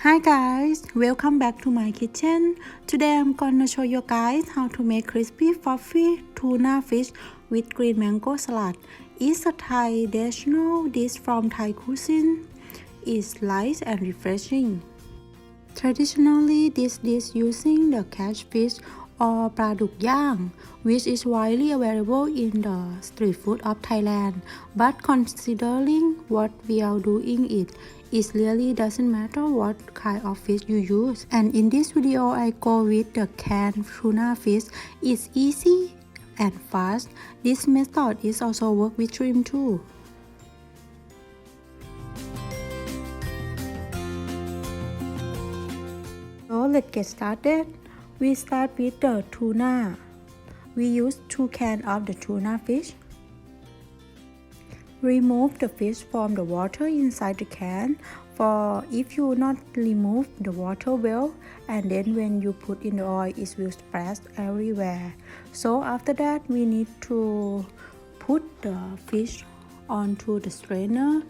Hi guys, welcome back to my kitchen. Today I'm gonna show you guys how to make crispy fluffy tuna fish with green mango salad. It's a Thai traditional dish from Thai cuisine. It's light and refreshing. Traditionally, this dish using the catfish or Plaa duk yang, which is widely available in the street food of Thailand. But considering what we are doing it really doesn't matter what kind of fish you use. And in this video, I go with the canned tuna fish. It's easy and fast. This method is also work with shrimp too. So let's get started. We start with the tuna. We use 2 cans of the tuna fish. Remove the fish from the water inside the can, for if you not remove the water well, and then when you put in the oil it will splash everywhere. So after that we need to put the fish onto the strainer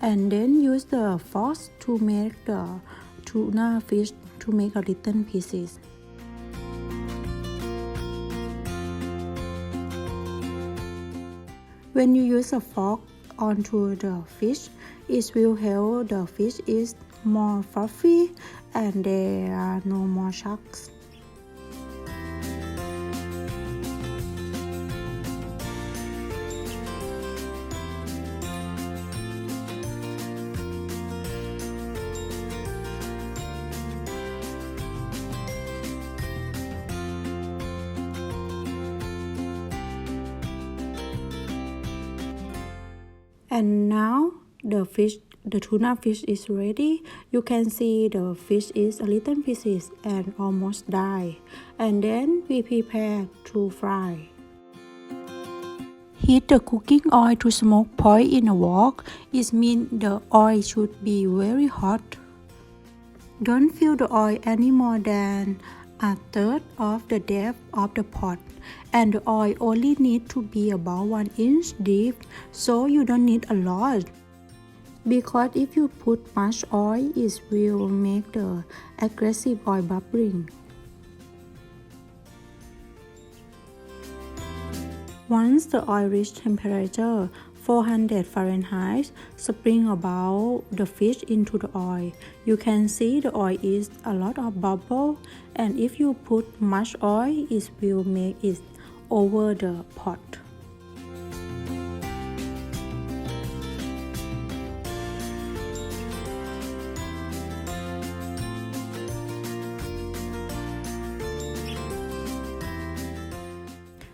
and then use the fork to make the tuna fish to make a little pieces. When you use a fork onto the fish, it will help the fish is more fluffy and there are no more sharks. And now the tuna fish is ready. You can see the fish is a little pieces and almost die. And then we prepare to fry. Heat the cooking oil to smoke point in a wok. It means the oil should be very hot. Don't fill the oil any more than a third of the depth of the pot, and the oil only need to be about 1 inch deep, so you don't need a lot. Because if you put much oil, it will make the aggressive oil bubbling. Once the oil reach temperature 400 Fahrenheit, sprinkle about the fish into the oil. You can see the oil is a lot of bubble, and if you put much oil, it will make it over the pot.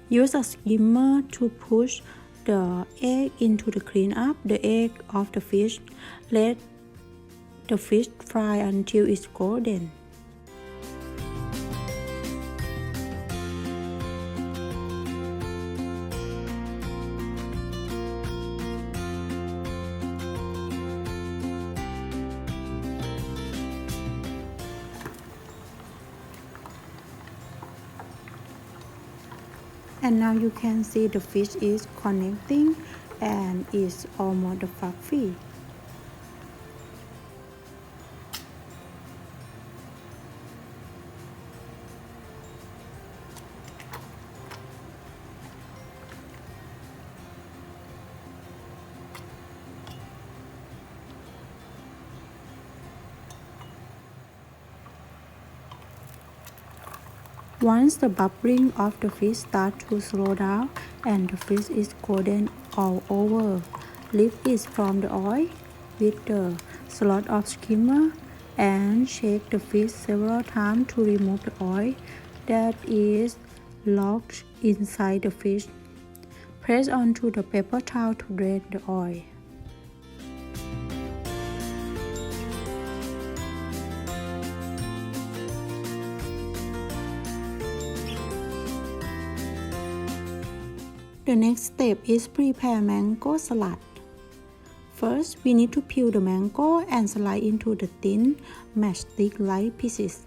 Use a skimmer to push the egg into the clean up the egg of the fish. Let the fish fry until it's golden. And now you can see the fish is connecting and is almost fluffy. Once the bubbling of the fish starts to slow down and the fish is golden all over, lift it from the oil with the slot of skimmer and shake the fish several times to remove the oil that is locked inside the fish. Press onto the paper towel to drain the oil. The next step is prepare mango salad. First, we need to peel the mango and slice into the thin matchstick-like pieces.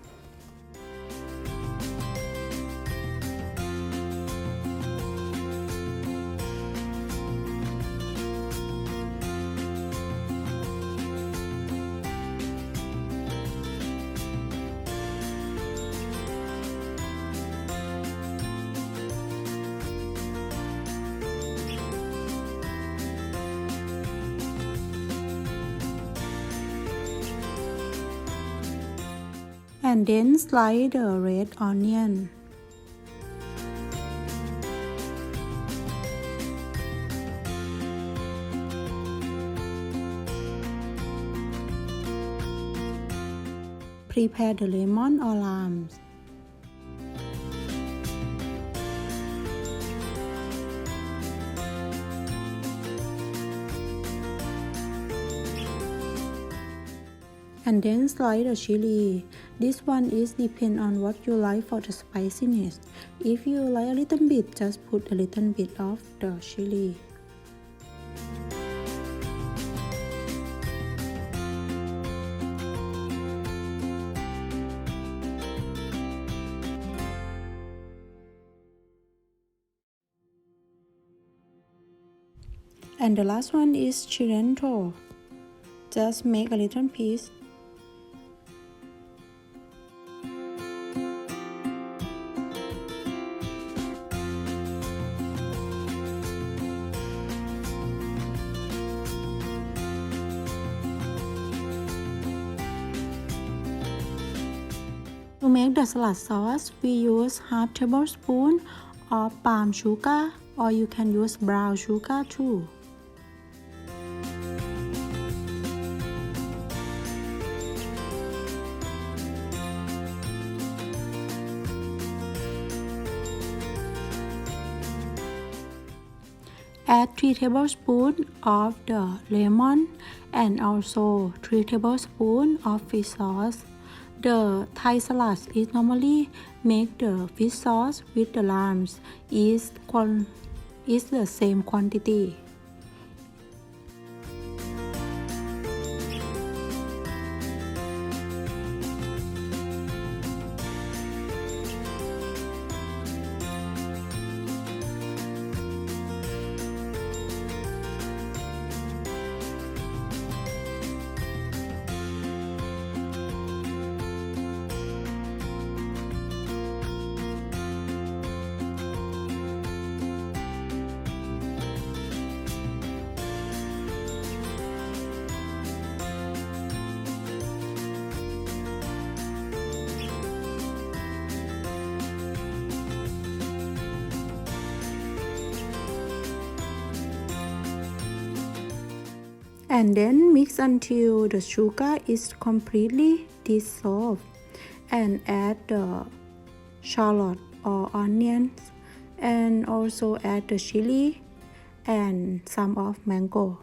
and then slice the red onion. Prepare the lemon or limes. And then slice the chili. This one is depend on what you like for the spiciness. If you like a little bit, just put a little bit of the chili. And the last one is cilantro. Just make a little piece. To make the salad sauce, we use half tablespoon of palm sugar, or you can use brown sugar too. Add 3 tablespoons of the lemon and also 3 tablespoons of fish sauce. The Thai salad is normally make the fish sauce with the limes is the same quantity. And then mix until the sugar is completely dissolved, and add the shallot or onions, and also add the chili and some of mango.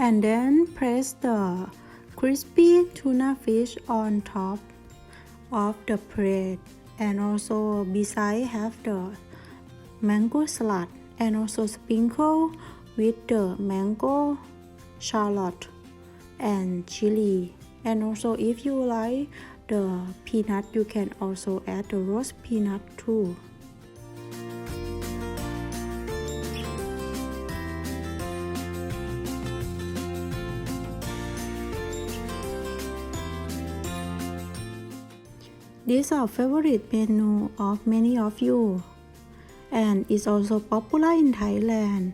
And then press the crispy tuna fish on top of the plate, and also beside have the mango salad, and also sprinkle with the mango, shallot and chili. And also if you like the peanut, you can also add the roast peanut too. This is our favorite menu of many of you, and is also popular in Thailand.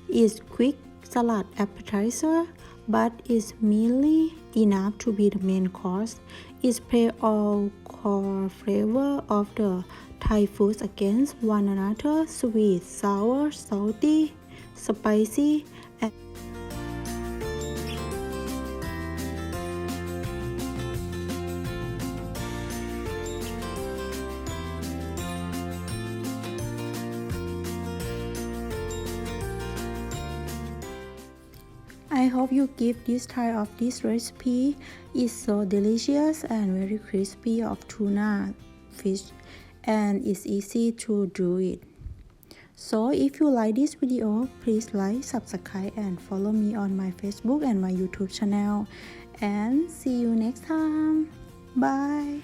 It's quick salad appetizer, but is merely enough to be the main course. It plays all core flavor of the Thai foods against one another: sweet, sour, salty, spicy, and I hope you give this try of this recipe. It's so delicious and very crispy of tuna fish, and it's easy to do it. So if you like this video, please like, subscribe and follow me on my Facebook and my YouTube channel. And see you next time. Bye.